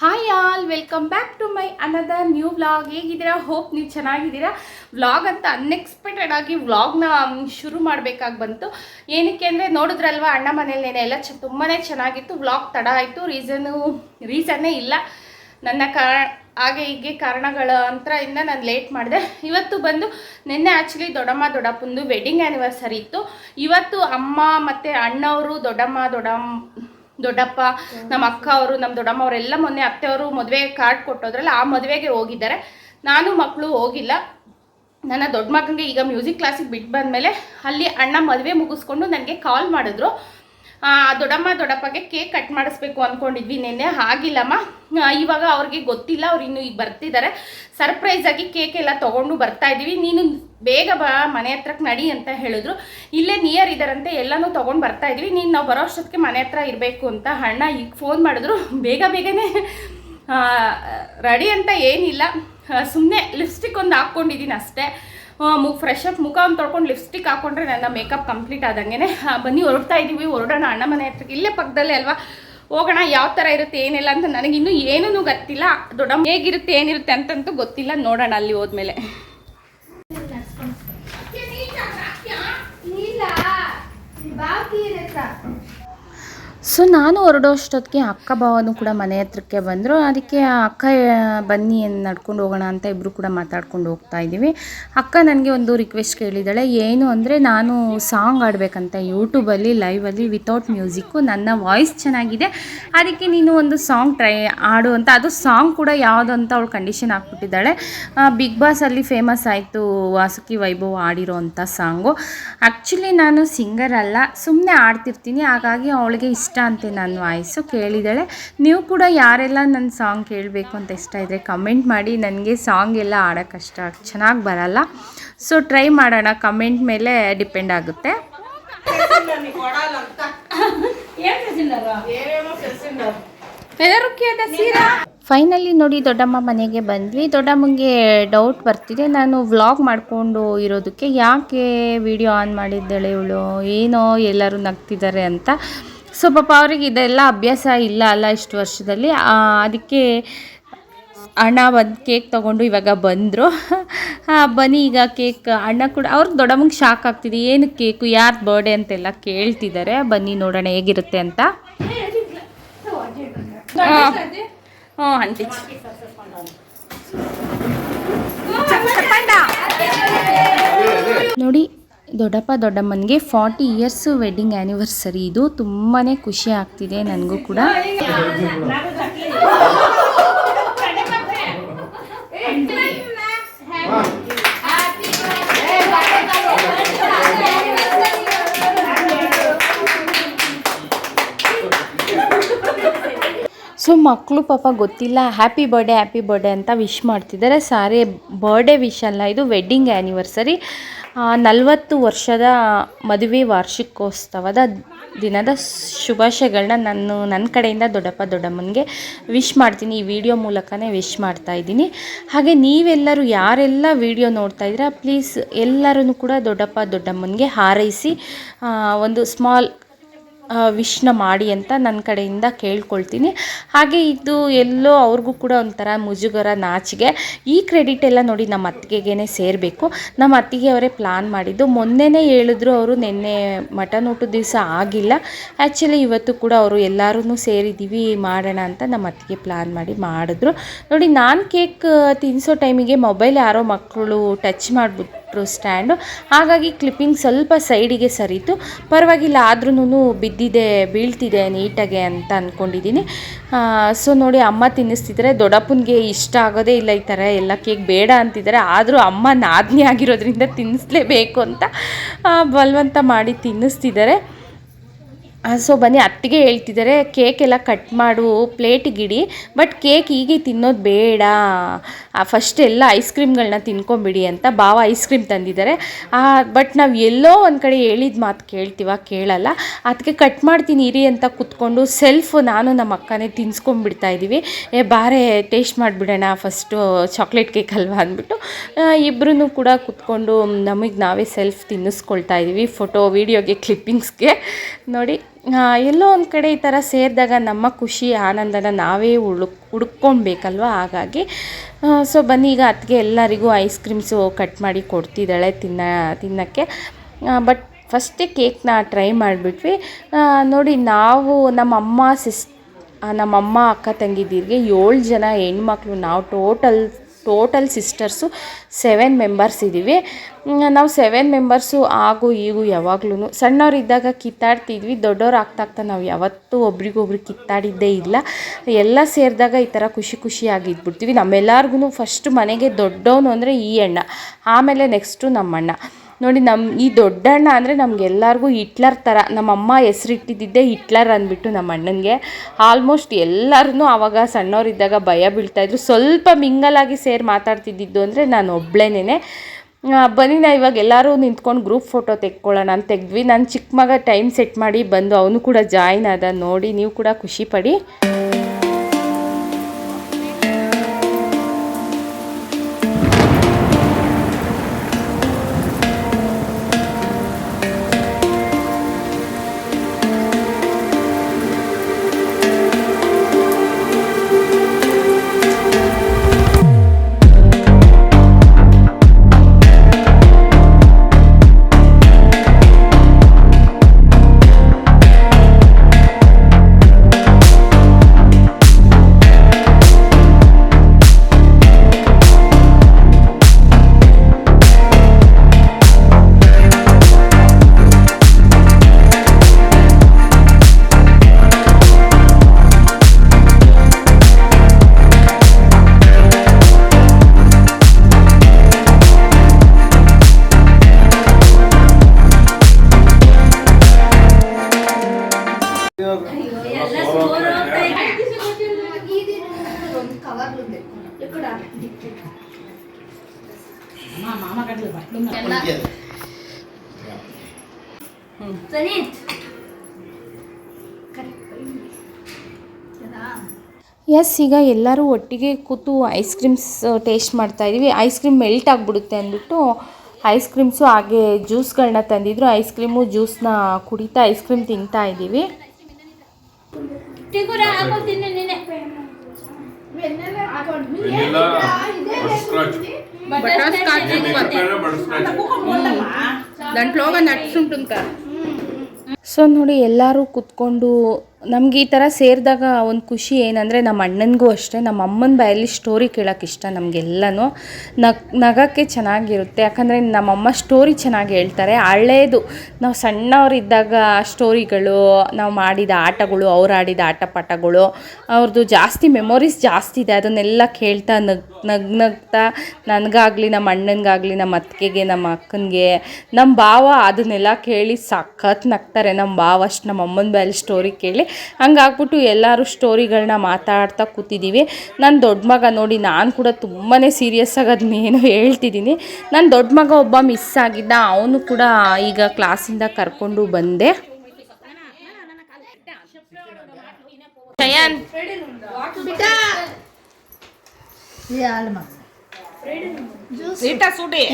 Hi all, welcome back to my another new vlog. ಹೇಗಿದ್ದೀರಾ? Hope ನೀವು ಚೆನ್ನಾಗಿದ್ದೀರಾ. Vlog ಅಂತ ಅನ್ಎಕ್ಸ್ಪೆಕ್ಟೆಡ್ ಆಗಿ ವ್ಲಾಗ್ನ ಶುರು ಮಾಡಬೇಕಾಗಿ ಬಂತು. ಏನಕ್ಕೆ ಅಂದರೆ ನೋಡಿದ್ರಲ್ವ, ಅಣ್ಣ ಮನೇಲಿ ಎಲ್ಲ ತುಂಬಾ ಚೆನ್ನಾಗಿತ್ತು. ವ್ಲಾಗ್ ತಡ ಆಯಿತು. ರೀಸನ್ನೇ ಇಲ್ಲ, ನನ್ನ ಹಾಗೆ ಹೀಗೆ ಕಾರಣಗಳ ಅಂತರದಿಂದ ನಾನು ಲೇಟ್ ಮಾಡಿದೆ. ಇವತ್ತು ಬಂದು ನಿನ್ನೆ ಆ್ಯಕ್ಚುಲಿ ದೊಡ್ಡಪ್ಪಂದು ವೆಡ್ಡಿಂಗ್ ಆ್ಯನಿವರ್ಸರಿ ಇತ್ತು. ಇವತ್ತು ಅಮ್ಮ ಮತ್ತು ಅಣ್ಣವರು, ದೊಡ್ಡಪ್ಪ, ನಮ್ಮ ಅಕ್ಕ ಅವರು, ನಮ್ಮ ದೊಡ್ಡಮ್ಮ ಅವರೆಲ್ಲ ಮೊನ್ನೆ ಅತ್ತೆಯವರು ಮದುವೆಗೆ ಕಾರ್ಡ್ ಕೊಟ್ಟೋದ್ರಲ್ಲ, ಆ ಮದುವೆಗೆ ಹೋಗಿದ್ದಾರೆ. ನಾನು ಮಕ್ಕಳು ಹೋಗಿಲ್ಲ. ನನ್ನ ದೊಡ್ಡ ಮಗನಿಗೆ ಈಗ ಮ್ಯೂಸಿಕ್ ಕ್ಲಾಸಿಗೆ ಬಿಟ್ಟು ಬಂದಮೇಲೆ ಅಲ್ಲಿ ಅಣ್ಣ ಮದುವೆ ಮುಗಿಸ್ಕೊಂಡು ನನಗೆ ಕಾಲ್ ಮಾಡಿದ್ರು. ದೊಡ್ಡಪ್ಪಗೆ ಕೇಕ್ ಕಟ್ ಮಾಡಿಸ್ಬೇಕು ಅಂದ್ಕೊಂಡಿದ್ವಿ ನಿನ್ನೆ, ಆಗಿಲ್ಲಮ್ಮ. ಇವಾಗ ಅವ್ರಿಗೆ ಗೊತ್ತಿಲ್ಲ, ಅವ್ರು ಇನ್ನೂ ಈಗ ಬರ್ತಿದ್ದಾರೆ. ಸರ್ಪ್ರೈಸಾಗಿ ಕೇಕ್ ಎಲ್ಲ ತೊಗೊಂಡು ಬರ್ತಾಯಿದ್ದೀವಿ, ನೀನು ಬೇಗ ಬಾ ಮನೆ ಹತ್ರಕ್ಕೆ ನಡಿ ಅಂತ ಹೇಳಿದ್ರು. ಇಲ್ಲೇ ನಿಯರ್ ಇದ್ದಾರಂತೆ, ಎಲ್ಲನೂ ತೊಗೊಂಡು ಬರ್ತಾಯಿದ್ವಿ. ನಾವು ಬರೋ ಅಷ್ಟೊತ್ತಿಗೆ ಮನೆ ಹತ್ರ ಇರಬೇಕು ಅಂತ ಅಣ್ಣ ಈಗ ಫೋನ್ ಮಾಡಿದ್ರು. ಬೇಗನೆ ರೆಡಿ ಅಂತ ಏನಿಲ್ಲ, ಸುಮ್ಮನೆ ಲಿಪ್ಸ್ಟಿಕ್ ಒಂದು ಹಾಕ್ಕೊಂಡಿದ್ದೀನಿ ಅಷ್ಟೇ. ಫ್ರೆಶ್ ಅಪ್ ಮುಖ ಒಂದು ತೊಳ್ಕೊಂಡು ಲಿಪ್ಸ್ಟಿಕ್ ಹಾಕ್ಕೊಂಡ್ರೆ ನನ್ನ ಮೇಕಪ್ ಕಂಪ್ಲೀಟ್ ಆದಂಗೆ. ಬನ್ನಿ ಹೊರಡ್ತಾ ಇದ್ದೀವಿ, ಹೊರಡೋಣ ಅಣ್ಣ ಮನೆ ಹತ್ರಕ್ಕೆ. ಇಲ್ಲೇ ಪಕ್ಕದಲ್ಲೇ ಅಲ್ವಾ, ಹೋಗೋಣ. ಯಾವ ಥರ ಇರುತ್ತೆ ಏನಿಲ್ಲ ಅಂತ ನನಗಿನ್ನೂ ಏನೂ ಗೊತ್ತಿಲ್ಲ. ದೊಡ್ಡಮ್ಮ ಹೇಗಿರುತ್ತೆ ಏನಿರುತ್ತೆ ಅಂತಂತೂ ಗೊತ್ತಿಲ್ಲ, ನೋಡೋಣ ಅಲ್ಲಿ ಹೋದ್ಮೇಲೆ. ಸೊ ನಾನು ಹೊರಡೋಷ್ಟೊತ್ತಿಗೆ ಅಕ್ಕ ಭಾವನೂ ಕೂಡ ಮನೆ ಹತ್ರಕ್ಕೆ ಬಂದರು. ಅದಕ್ಕೆ ಅಕ್ಕ ಬನ್ನಿ ನಡ್ಕೊಂಡು ಹೋಗೋಣ ಅಂತ ಇಬ್ಬರು ಕೂಡ ಮಾತಾಡ್ಕೊಂಡು ಹೋಗ್ತಾ ಇದ್ದೀವಿ. ಅಕ್ಕ ನನಗೆ ಒಂದು ರಿಕ್ವೆಸ್ಟ್ ಕೇಳಿದ್ದಾಳೆ. ಏನು ಅಂದರೆ, ನಾನು ಸಾಂಗ್ ಆಡಬೇಕಂತ ಯೂಟ್ಯೂಬಲ್ಲಿ ಲೈವಲ್ಲಿ ವಿತೌಟ್ ಮ್ಯೂಸಿಕ್ಕು. ನನ್ನ ವಾಯ್ಸ್ ಚೆನ್ನಾಗಿದೆ, ಅದಕ್ಕೆ ನೀನು ಒಂದು ಸಾಂಗ್ ಆಡು ಅಂತ. ಅದು ಸಾಂಗ್ ಕೂಡ ಯಾವುದು ಅಂತ ಅವಳು ಕಂಡೀಷನ್ ಹಾಕ್ಬಿಟ್ಟಿದ್ದಾಳೆ. ಬಿಗ್ ಬಾಸಲ್ಲಿ ಫೇಮಸ್ ಆಯಿತು ವಾಸುಕಿ ವೈಭವ್ ಆಡಿರೋ ಅಂಥ ಸಾಂಗು. ಆ್ಯಕ್ಚುಲಿ ನಾನು ಸಿಂಗರ್ ಅಲ್ಲ, ಸುಮ್ಮನೆ ಆಡ್ತಿರ್ತೀನಿ. ಹಾಗಾಗಿ ಅವಳಿಗೆ ಇಷ್ಟ ಅಂತೆ ನನ್ನ ವಾಯ್ಸು. ಕೇಳಿದ್ದಾಳೆ. ನೀವು ಕೂಡ ಯಾರೆಲ್ಲ ನನ್ನ ಸಾಂಗ್ ಕೇಳಬೇಕು ಅಂತ ಇಷ್ಟ ಇದ್ದರೆ ಕಮೆಂಟ್ ಮಾಡಿ. ನನಗೆ ಸಾಂಗ್ ಎಲ್ಲ ಆಡೋಕ್ಕಷ್ಟ ಚೆನ್ನಾಗಿ ಬರಲ್ಲ, ಸೊ ಟ್ರೈ ಮಾಡೋಣ. ಕಮೆಂಟ್ ಮೇಲೆ ಡಿಪೆಂಡ್ ಆಗುತ್ತೆ. ಫೈನಲಿ ನೋಡಿ ದೊಡ್ಡಮ್ಮ ಮನೆಗೆ ಬಂದ್ವಿ. ದೊಡ್ಡಮ್ಮಂಗೆ ಡೌಟ್ ಬರ್ತಿದೆ, ನಾನು ವ್ಲಾಗ್ ಮಾಡಿಕೊಂಡು ಇರೋದಕ್ಕೆ ಯಾಕೆ ವಿಡಿಯೋ ಆನ್ ಮಾಡಿದ್ದಾಳೆ ಇವಳು, ಏನೋ ಎಲ್ಲರೂ ನಗ್ತಿದ್ದಾರೆ ಅಂತ. ಸೊ ಪಾಪ ಅವ್ರಿಗೆ ಇದೆಲ್ಲ ಅಭ್ಯಾಸ ಇಲ್ಲ ಅಲ್ಲ ಇಷ್ಟು ವರ್ಷದಲ್ಲಿ. ಅದಕ್ಕೆ ಅಣ್ಣ ಒಂದು ಕೇಕ್ ತೊಗೊಂಡು ಇವಾಗ ಬಂದರು. ಬನ್ನಿ ಈಗ ಕೇಕ್. ಅಣ್ಣ ಕೂಡ ಅವ್ರಿಗೆ ದೊಡ್ಡಮ್ಮಂಗೆ ಶಾಕ್ ಆಗ್ತಿದೆ, ಏನು ಕೇಕು, ಯಾರು ಬರ್ಡೇ ಅಂತೆಲ್ಲ ಕೇಳ್ತಿದ್ದಾರೆ. ಬನ್ನಿ ನೋಡೋಣ ಹೇಗಿರುತ್ತೆ ಅಂತ. ನೋಡಿ ದೊಡ್ಡಮ್ಮನಿಗೆ 40 ಇಯರ್ಸ್ ವೆಡ್ಡಿಂಗ್ ಆ್ಯನಿವರ್ಸರಿ. ಇದು ತುಂಬಾ ಖುಷಿ ಆಗ್ತಿದೆ ನನಗೂ ಕೂಡ. ಸೊ ಮಕ್ಕಳು ಪಾಪ ಗೊತ್ತಿಲ್ಲ, ಹ್ಯಾಪಿ ಬರ್ಡೇ ಅಂತ ವಿಶ್ ಮಾಡ್ತಿದ್ದಾರೆ. ಸಾರಿ, ಬರ್ಡೇ ವಿಶ್ ಅಲ್ಲ, ಇದು ವೆಡ್ಡಿಂಗ್ ಆ್ಯನಿವರ್ಸರಿ. 40 ವರ್ಷದ ಮದುವೆ ವಾರ್ಷಿಕೋತ್ಸವದ ದಿನದ ಶುಭಾಶಯಗಳನ್ನ ನನ್ನ ಕಡೆಯಿಂದ ದೊಡ್ಡಮ್ಮನಿಗೆ ವಿಶ್ ಮಾಡ್ತೀನಿ. ಈ ವಿಡಿಯೋ ಮೂಲಕನೇ ವಿಶ್ ಮಾಡ್ತಾ ಇದ್ದೀನಿ. ಹಾಗೆ ನೀವೆಲ್ಲರೂ ಯಾರೆಲ್ಲ ವಿಡಿಯೋ ನೋಡ್ತಾ ಇದ್ದೀರಾ, ಪ್ಲೀಸ್ ಎಲ್ಲರೂ ಕೂಡ ದೊಡ್ಡಮ್ಮನಿಗೆ ಹಾರೈಸಿ ಒಂದು ಸ್ಮಾಲ್ ವಿಶ್ನ ಮಾಡಿ ಅಂತ ನನ್ನ ಕಡೆಯಿಂದ ಕೇಳ್ಕೊಳ್ತೀನಿ. ಹಾಗೆ ಇದು ಎಲ್ಲೋ ಅವ್ರಿಗೂ ಕೂಡ ಒಂಥರ ಮುಜುಗರ, ನಾಚಿಗೆ. ಈ ಕ್ರೆಡಿಟ್ ಎಲ್ಲ ನೋಡಿ ನಮ್ಮ ಅತ್ತಿಗೆಗೇ ಸೇರಬೇಕು. ನಮ್ಮ ಅತ್ತಿಗೆ ಅವರೇ ಪ್ಲಾನ್ ಮಾಡಿದ್ದು. ಮೊನ್ನೆನೇ ಹೇಳಿದ್ರು ಅವರು, ನಿನ್ನೆ ಮಟನ್ ಊಟದ ದಿವಸ ಆಗಿಲ್ಲ. ಆ್ಯಕ್ಚುಲಿ ಇವತ್ತು ಕೂಡ ಅವರು ಎಲ್ಲರೂ ಸೇರಿದ್ದೀವಿ ಮಾಡೋಣ ಅಂತ ನಮ್ಮ ಅತ್ತಿಗೆ ಪ್ಲಾನ್ ಮಾಡಿದ್ರು. ನೋಡಿ, ನಾನು ಕೇಕ್ ತಿನ್ನಿಸೋ ಟೈಮಿಗೆ ಮೊಬೈಲ್ ಯಾರೋ ಮಕ್ಕಳು ಟಚ್ ಮಾಡಿಬಿಟ್ಟು ಸ್ಟ್ಯಾಂಡು, ಹಾಗಾಗಿ ಕ್ಲಿಪ್ಪಿಂಗ್ ಸ್ವಲ್ಪ ಸೈಡಿಗೆ ಸರಿತು. ಪರವಾಗಿಲ್ಲ, ಆದ್ರೂ ಬೀಳ್ತಿದೆ ನೀಟಾಗೆ ಅಂತ ಅಂದ್ಕೊಂಡಿದ್ದೀನಿ. ಸೊ ನೋಡಿ, ಅಮ್ಮ ತಿನ್ನಿಸ್ತಿದ್ದಾರೆ. ದೊಡ್ಡಪ್ಪನಿಗೆ ಇಷ್ಟ ಆಗೋದೇ ಇಲ್ಲ ಈ ಥರ ಎಲ್ಲ ಕೇಕ್, ಬೇಡ ಅಂತಿದ್ದಾರೆ. ಆದರೂ ಅಮ್ಮ ನಾದ್ನಿ ಆಗಿರೋದ್ರಿಂದ ತಿನ್ನಿಸ್ಲೇಬೇಕು ಅಂತ ಬಲವಂತ ಮಾಡಿ ತಿನ್ನಿಸ್ತಿದ್ದಾರೆ. ಸೊ ಬನ್ನಿ, ಅತ್ತಿಗೆ ಹೇಳ್ತಿದ್ದಾರೆ ಕೇಕ್ ಎಲ್ಲ ಕಟ್ ಮಾಡು, ಪ್ಲೇಟಿಗಿಡಿ, ಬಟ್ ಕೇಕ್ ಹೀಗೆ ತಿನ್ನೋದು ಬೇಡ, ಫಸ್ಟ್ ಎಲ್ಲ ಐಸ್ ಕ್ರೀಮ್ಗಳನ್ನ ತಿನ್ಕೊಂಬಿಡಿ ಅಂತ ಭಾವ ಐಸ್ ಕ್ರೀಮ್ ತಂದಿದ್ದಾರೆ. ಬಟ್ ನಾವು ಎಲ್ಲೋ ಒಂದು ಕಡೆ ಹೇಳಿದ ಮಾತು ಕೇಳಲ್ಲ. ಅದಕ್ಕೆ ಕಟ್ ಮಾಡ್ತೀನಿ ಇರಿ ಅಂತ ಕೂತ್ಕೊಂಡು ನಾನು ನಮ್ಮ ಅಕ್ಕನೇ ತಿನ್ಸ್ಕೊಂಡ್ಬಿಡ್ತಾ ಇದ್ದೀವಿ. ಬಾರೆ ಟೇಸ್ಟ್ ಮಾಡಿಬಿಡೋಣ ಫಸ್ಟು, ಚಾಕ್ಲೇಟ್ ಕೇಕ್ ಅಲ್ವಾ ಅಂದ್ಬಿಟ್ಟು ಇಬ್ಬರೂ ಕೂಡ ಕೂತ್ಕೊಂಡು ನಮಗೆ ನಾವೇ ತಿನ್ನಿಸ್ಕೊಳ್ತಾ ಇದ್ದೀವಿ. ವಿಡಿಯೋಗೆ ಕ್ಲಿಪ್ಪಿಂಗ್ಸ್ಗೆ ನೋಡಿ. ಎಲ್ಲೋ ಒಂದು ಕಡೆ ಈ ಥರ ಸೇರಿದಾಗ ನಮ್ಮ ಖುಷಿ ಆನಂದನ ನಾವೇ ಹುಡುಕ್ಕೊಳ್ಬೇಕಲ್ವ. ಹಾಗಾಗಿ ಸೊ ಬನ್ನಿ, ಈಗ ಅತ್ತಿಗೆ ಎಲ್ಲರಿಗೂ ಐಸ್ ಕ್ರೀಮ್ಸು ಕಟ್ ಮಾಡಿ ಕೊಡ್ತಿದ್ದಾಳೆ ತಿನ್ನೋಕ್ಕೆ. ಬಟ್ ಫಸ್ಟೇ ಕೇಕ್ನ ಟ್ರೈ ಮಾಡಿಬಿಟ್ವಿ. ನೋಡಿ, ನಾವು ನಮ್ಮಮ್ಮ ಅಕ್ಕ ತಂಗಿದಿರಿಗೆ 7 ಜನ ಹೆಣ್ಮಕ್ಳು. ನಾವು ಟೋಟಲ್ ಸಿಸ್ಟರ್ಸು 7 ಮೆಂಬರ್ಸ್ ಇದ್ದೀವಿ. ನಾವು 7 ಮೆಂಬರ್ಸು ಆಗು ಈಗೂ ಯಾವಾಗ್ಲೂ ಸಣ್ಣವರಿದ್ದಾಗ ಕಿತ್ತಾಡ್ತಿದ್ವಿ. ದೊಡ್ಡವ್ರು ಆಗ್ತಾ ನಾವು ಯಾವತ್ತೂ ಒಬ್ರಿಗೊಬ್ರು ಕಿತ್ತಾಡಿದ್ದೇ ಇಲ್ಲ. ಎಲ್ಲ ಸೇರಿದಾಗ ಈ ಥರ ಖುಷಿಯಾಗಿದ್ಬಿಡ್ತೀವಿ. ನಮ್ಮೆಲ್ಲರಿಗೂ ಫಸ್ಟ್ ಮನೆಗೆ ದೊಡ್ಡವನು ಅಂದರೆ ಈ ಅಣ್ಣ, ಆಮೇಲೆ ನೆಕ್ಸ್ಟು ನಮ್ಮಣ್ಣ. ನೋಡಿ, ಈ ದೊಡ್ಡಣ್ಣ ಅಂದರೆ ನಮಗೆಲ್ಲರಿಗೂ ಹಿಟ್ಲರ್ ಥರ. ನಮ್ಮಮ್ಮ ಹೆಸರಿಟ್ಟಿದ್ದೆ ಹಿಟ್ಲರ್ ಅಂದ್ಬಿಟ್ಟು ನಮ್ಮ ಅಣ್ಣನಿಗೆ. ಆಲ್ಮೋಸ್ಟ್ ಎಲ್ಲರೂ ಆವಾಗ ಸಣ್ಣವರಿದ್ದಾಗ ಭಯ ಬೀಳ್ತಾಯಿದ್ರು. ಸ್ವಲ್ಪ ಮಿಂಗಲಾಗಿ ಸೇರಿ ಮಾತಾಡ್ತಿದ್ದಿದ್ದು ಅಂದರೆ ನಾನು ಒಬ್ಳೇನೆ. ಬನ್ನಿ, ನಾ ಇವಾಗ ಎಲ್ಲರೂ ನಿಂತ್ಕೊಂಡು ಗ್ರೂಪ್ ಫೋಟೋ ತೆಕ್ಕೊಳ್ಳೋಣ ಅಂತ ತೆಗೆದ್ವಿ. ನನ್ನ ಚಿಕ್ಕ ಮಗ ಟೈಮ್ ಸೆಟ್ ಮಾಡಿ ಬಂದು ಅವನು ಕೂಡ ಜಾಯ್ನ್ ಆದ. ನೋಡಿ, ನೀವು ಕೂಡ ಖುಷಿ ಪಡಿ. ಎಸ್, ಈಗ ಎಲ್ಲರೂ ಒಟ್ಟಿಗೆ ಕೂತು ಐಸ್ ಕ್ರೀಮ್ಸ್ ಟೇಸ್ಟ್ ಮಾಡ್ತಾಯಿದ್ದೀವಿ. ಐಸ್ ಕ್ರೀಮ್ ಮೆಲ್ಟ್ ಆಗಿಬಿಡುತ್ತೆ ಅಂದ್ಬಿಟ್ಟು ಐಸ್ ಕ್ರೀಮ್ಸು ಹಾಗೆ ಜ್ಯೂಸ್ಗಳನ್ನ ತಂದಿದ್ರು. ಐಸ್ ಕ್ರೀಮು ಜ್ಯೂಸ್ನ ಕುಡಿತಾ ಐಸ್ ಕ್ರೀಮ್ ತಿಂತಾ ಇದ್ದೀವಿ. ಸೊ ನೋಡಿ, ಎಲ್ಲರೂ ಕೂತ್ಕೊಂಡು ನಮ್ಗೆ ಈ ಥರ ಸೇರಿದಾಗ ಒಂದು ಖುಷಿ ಏನಂದರೆ, ನಮ್ಮ ಅಣ್ಣನಿಗೂ ಅಷ್ಟೇ, ನಮ್ಮ ಅಮ್ಮನ ಬಾಯಲ್ಲಿ ಸ್ಟೋರಿ ಕೇಳೋಕ್ಕೆ ಇಷ್ಟ ನಮಗೆಲ್ಲನೂ. ನಗೋಕ್ಕೆ ಚೆನ್ನಾಗಿರುತ್ತೆ. ಯಾಕಂದರೆ ನಮ್ಮಮ್ಮ ಸ್ಟೋರಿ ಚೆನ್ನಾಗಿ ಹೇಳ್ತಾರೆ. ಹಳೇದು ನಾವು ಸಣ್ಣವರಿದ್ದಾಗ ಸ್ಟೋರಿಗಳು, ನಾವು ಮಾಡಿದ ಆಟಗಳು, ಅವ್ರು ಆಡಿದ ಆಟ ಪಾಠಗಳು, ಅವ್ರದ್ದು ಜಾಸ್ತಿ ಮೆಮೊರೀಸ್ ಜಾಸ್ತಿ ಇದೆ. ಅದನ್ನೆಲ್ಲ ಕೇಳ್ತಾ ನಗ್ತಾ ನನಗಾಗಲಿ, ನಮ್ಮ ಅಣ್ಣನಿಗಾಗಲಿ, ನಮ್ಮ ಅತ್ತಿಗೆಗೆ, ನಮ್ಮ ಅಕ್ಕನಿಗೆ, ನಮ್ಮ ಭಾವ ಅದನ್ನೆಲ್ಲ ಕೇಳಿ ಸಖತ್ ನಗ್ತಾರೆ. ನಮ್ಮ ಭಾವ ಅಷ್ಟು ನಮ್ಮ ಅಮ್ಮನ ಬಾಯಲ್ಲಿ ಸ್ಟೋರಿ ಕೇಳಿ ಹಂಗಾಗ್ಬಿಟ್ಟು ಎಲ್ಲರೂ ಸ್ಟೋರಿಗಳನ್ನ ಮಾತಾಡ್ತಾ ಕೂತಿದ್ದೀವಿ. ನನ್ನ ದೊಡ್ಡ ಮಗ ನೋಡಿ, ನಾನು ಕೂಡ ತುಂಬಾ ಸೀರಿಯಸ್ ಆಗಿ ಅದನ್ನೇನೋ ಹೇಳ್ತಿದ್ದೀನಿ. ನನ್ನ ದೊಡ್ಡ ಮಗ ಒಬ್ಬ ಮಿಸ್ ಆಗಿದ್ದ, ಅವನು ಕೂಡ ಈಗ ಕ್ಲಾಸಿಂದ ಕರ್ಕೊಂಡು ಬಂದೆ.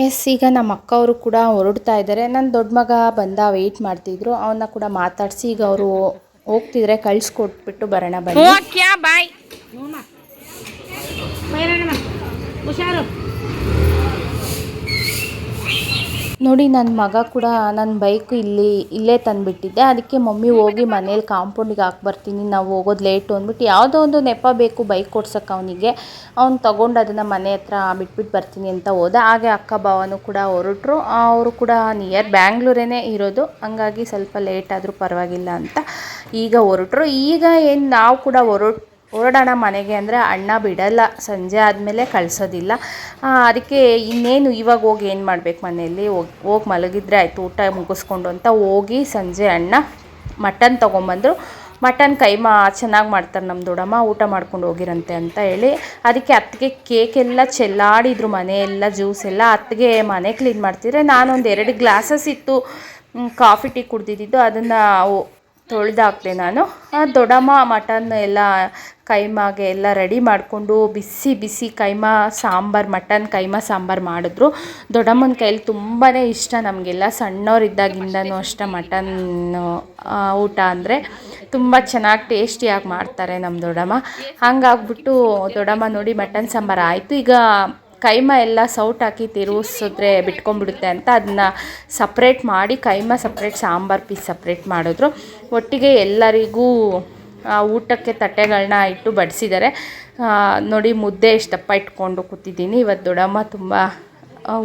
ಎಸ್, ಈಗ ನಮ್ಮ ಅಕ್ಕವರು ಕೂಡ ಹೊರಡ್ತಾ ಇದ್ದಾರೆ. ನನ್ನ ದೊಡ್ಡ ಮಗ ಬಂದ ವೆಯ್ಟ್ ಮಾಡ್ತಿದ್ರು. ಅವನ್ನ ಕೂಡ ಮಾತಾಡಿಸಿ ಈಗ ಅವರು ಹೋಗ್ತಿದ್ರೆ ಕಳಿಸ್ಕೊಟ್ಬಿಟ್ಟು ಬರೋಣ ಬನ್ನಿ. ಬಾಯ್. ನೋಡಿ, ನನ್ನ ಮಗ ಕೂಡ ನನ್ನ ಬೈಕ್ ಇಲ್ಲೇ ತಂದುಬಿಟ್ಟಿದ್ದೆ. ಅದಕ್ಕೆ ಮಮ್ಮಿ ಹೋಗಿ ಮನೇಲಿ ಕಾಂಪೌಂಡಿಗೆ ಹಾಕ್ಬರ್ತೀನಿ, ನಾವು ಹೋಗೋದು ಲೇಟು ಅಂದ್ಬಿಟ್ಟು ಯಾವುದೋ ಒಂದು ನೆಪ ಬೇಕು ಬೈಕ್ ಕೊಡ್ಸೋಕ್ಕೆ ಅವನಿಗೆ. ಅವ್ನು ತೊಗೊಂಡು ಅದನ್ನು ಮನೆ ಹತ್ರ ಬಿಟ್ಬಿಟ್ಟು ಬರ್ತೀನಿ ಅಂತ ಹೋದ. ಹಾಗೆ ಅಕ್ಕ ಭಾವನೂ ಕೂಡ ಹೊರಟ್ರು. ಅವರು ಕೂಡ ನಿಯರ್ ಬ್ಯಾಂಗ್ಳೂರೇ ಇರೋದು, ಹಂಗಾಗಿ ಸ್ವಲ್ಪ ಲೇಟ್ ಆದರೂ ಪರವಾಗಿಲ್ಲ ಅಂತ ಈಗ ಹೊರಟ್ರು. ಈಗ ಏನು ನಾವು ಕೂಡ ಹೊರಡೋಣ ಮನೆಗೆ ಅಂದರೆ ಅಣ್ಣ ಬಿಡಲ್ಲ, ಸಂಜೆ ಆದಮೇಲೆ ಕಳಿಸೋದಿಲ್ಲ. ಅದಕ್ಕೆ ಇನ್ನೇನು ಇವಾಗ ಹೋಗಿ ಏನು ಮಾಡಬೇಕು, ಮನೆಯಲ್ಲಿ ಹೋಗಿ ಮಲಗಿದ್ರೆ ಆಯಿತು ಊಟ ಮುಗಿಸ್ಕೊಂಡು ಅಂತ ಹೋಗಿ ಸಂಜೆ ಅಣ್ಣ ಮಟನ್ ತೊಗೊಂಬಂದರು. ಮಟನ್ ಕೈಮಾ ಚೆನ್ನಾಗಿ ಮಾಡ್ತಾರೆ ನಮ್ಮ ದೊಡ್ಡಮ್ಮ, ಊಟ ಮಾಡ್ಕೊಂಡು ಹೋಗಿರಂತೆ ಅಂತ ಹೇಳಿ. ಅದಕ್ಕೆ ಅತ್ತಿಗೆ ಕೇಕೆಲ್ಲ ಚೆಲ್ಲಾಡಿದ್ರು, ಮನೆಯೆಲ್ಲ ಜ್ಯೂಸ್ ಎಲ್ಲ ಅತ್ತಿಗೆ ಮನೆ ಕ್ಲೀನ್ ಮಾಡ್ತಿದ್ರೆ ನಾನೊಂದು 2 ಗ್ಲಾಸಸ್ ಇತ್ತು ಕಾಫಿ ಟೀ ಕುಡ್ದಿದ್ದು, ಅದನ್ನು ತೊಳೆದಾಕ್ದೆ ನಾನು. ದೊಡ್ಡಮ್ಮ ಮಟನ್ ಎಲ್ಲ ಕೈಮಾಗೆ ಎಲ್ಲ ರೆಡಿ ಮಾಡಿಕೊಂಡು ಬಿಸಿ ಬಿಸಿ ಕೈಮಾ ಸಾಂಬಾರು, ಮಟನ್ ಕೈಮಾ ಸಾಂಬಾರು ಮಾಡಿದ್ರು. ದೊಡ್ಡಮ್ಮನ ಕೈಯಲ್ಲಿ ತುಂಬಾ ಇಷ್ಟ ನಮಗೆಲ್ಲ, ಸಣ್ಣವರಿದ್ದಾಗಿಂದನೂ ಅಷ್ಟೇ ಮಟನ್ ಊಟ ಅಂದರೆ ತುಂಬ ಚೆನ್ನಾಗಿ ಟೇಸ್ಟಿಯಾಗಿ ಮಾಡ್ತಾರೆ ನಮ್ಮ ದೊಡ್ಡಮ್ಮ. ಹಂಗಾಗ್ಬಿಟ್ಟು ದೊಡ್ಡಮ್ಮ ನೋಡಿ ಮಟನ್ ಸಾಂಬಾರು ಆಯಿತು, ಈಗ ಕೈಮಾ ಎಲ್ಲ ಸೌಟ್ ಹಾಕಿ ತಿರುಗಿಸಿದ್ರೆ ಬಿಟ್ಕೊಂಡ್ಬಿಡುತ್ತೆ ಅಂತ ಅದನ್ನ ಸಪ್ರೇಟ್ ಮಾಡಿ keema separate, sambar piece separate ಮಾಡಿದ್ರು. ಒಟ್ಟಿಗೆ ಎಲ್ಲರಿಗೂ ಊಟಕ್ಕೆ ತಟ್ಟೆಗಳನ್ನ ಇಟ್ಟು ಬಡಿಸಿದ್ದಾರೆ. ನೋಡಿ ಮುದ್ದೆ ಎಷ್ಟಪ್ಪ ಇಟ್ಕೊಂಡು ಕೂತಿದ್ದೀನಿ. ಇವತ್ತು ದೊಡ್ಡಮ್ಮ ತುಂಬ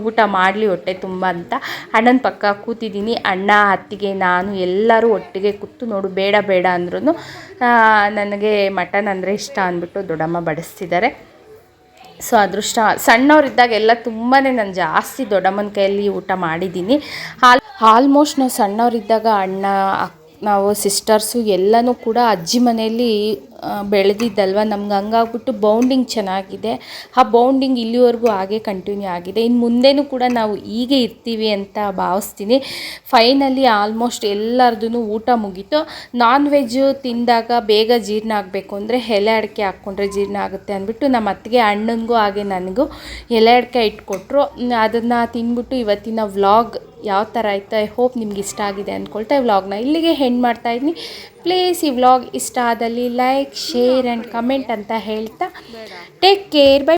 ಊಟ ಮಾಡಲಿ ಹೊಟ್ಟೆ ತುಂಬ ಅಂತ ಅಣ್ಣನ ಪಕ್ಕ ಕೂತಿದ್ದೀನಿ. ಅಣ್ಣ, ಅತ್ತಿಗೆ, ನಾನು ಎಲ್ಲರೂ ಒಟ್ಟಿಗೆ ಕೂತು ನೋಡು ಬೇಡ ಬೇಡ ಅಂದ್ರೂ ನನಗೆ ಮಟನ್ ಅಂದರೆ ಇಷ್ಟ ಅಂದ್ಬಿಟ್ಟು ದೊಡ್ಡಮ್ಮ ಬಡಿಸ್ತಿದ್ದಾರೆ. ಸೊ ಅದೃಷ್ಟ, ಸಣ್ಣವರಿದ್ದಾಗ ಎಲ್ಲ ತುಂಬಾ ನಾನು ಜಾಸ್ತಿ ದೊಡ್ಡಮ್ಮನ ಕೈಯಲ್ಲಿ ಊಟ ಮಾಡಿದ್ದೀನಿ. ಆಲ್ಮೋಸ್ಟ್ ನಾವು ಸಣ್ಣವರಿದ್ದಾಗ ಅಣ್ಣ, ನಾವು ಸಿಸ್ಟರ್ಸು ಎಲ್ಲನೂ ಕೂಡ ಅಜ್ಜಿ ಮನೆಯಲ್ಲಿ ಬೆಳೆದಿದ್ದಲ್ವ, ನಮ್ಗೆ ಹಂಗಾಗ್ಬಿಟ್ಟು ಬೌಂಡಿಂಗ್ ಚೆನ್ನಾಗಿದೆ. ಆ ಬೌಂಡಿಂಗ್ ಇಲ್ಲಿವರೆಗೂ ಹಾಗೆ ಕಂಟಿನ್ಯೂ ಆಗಿದೆ. ಇನ್ನು ಮುಂದೆನೂ ಕೂಡ ನಾವು ಹೀಗೆ ಇರ್ತೀವಿ ಅಂತ ಭಾವಿಸ್ತೀನಿ. ಫೈನಲಿ ಆಲ್ಮೋಸ್ಟ್ ಎಲ್ಲರದೂ ಊಟ ಮುಗೀತು. ನಾನ್ ವೆಜ್ಜು ತಿಂದಾಗ ಬೇಗ ಜೀರ್ಣ ಆಗಬೇಕು ಅಂದರೆ ಎಲೆ ಅಡಿಕೆ ಹಾಕ್ಕೊಂಡ್ರೆ ಜೀರ್ಣ ಆಗುತ್ತೆ ಅಂದ್ಬಿಟ್ಟು ನಮ್ಮ ಅತ್ತಿಗೆ ಅಣ್ಣನಿಗೂ ಹಾಗೆ ನನಗೂ ಎಲೆ ಅಡಿಕೆ ಇಟ್ಕೊಟ್ರು. ಅದನ್ನು ತಿಂದ್ಬಿಟ್ಟು ಇವತ್ತಿನ ವ್ಲಾಗ್ ಯಾವ ಥರ ಆಯಿತು, ಐ ಹೋಪ್ ನಿಮ್ಗೆ ಇಷ್ಟ ಆಗಿದೆ ಅಂದ್ಕೊಳ್ತಾ ಈ ವ್ಲಾಗ್ನ ಇಲ್ಲಿಗೆ ಹೆಂಡ್ ಮಾಡ್ತಾಯಿದ್ದೀನಿ. ಪ್ಲೀಸ್ ಈ ವ್ಲಾಗ್ ಇಷ್ಟ ಆದಲ್ಲಿ ಲೈಕ್, ಶೇರ್ ಆ್ಯಂಡ್ ಕಮೆಂಟ್ ಅಂತ ಹೇಳ್ತಾ ಟೇಕ್ ಕೇರ್, ಬೈ.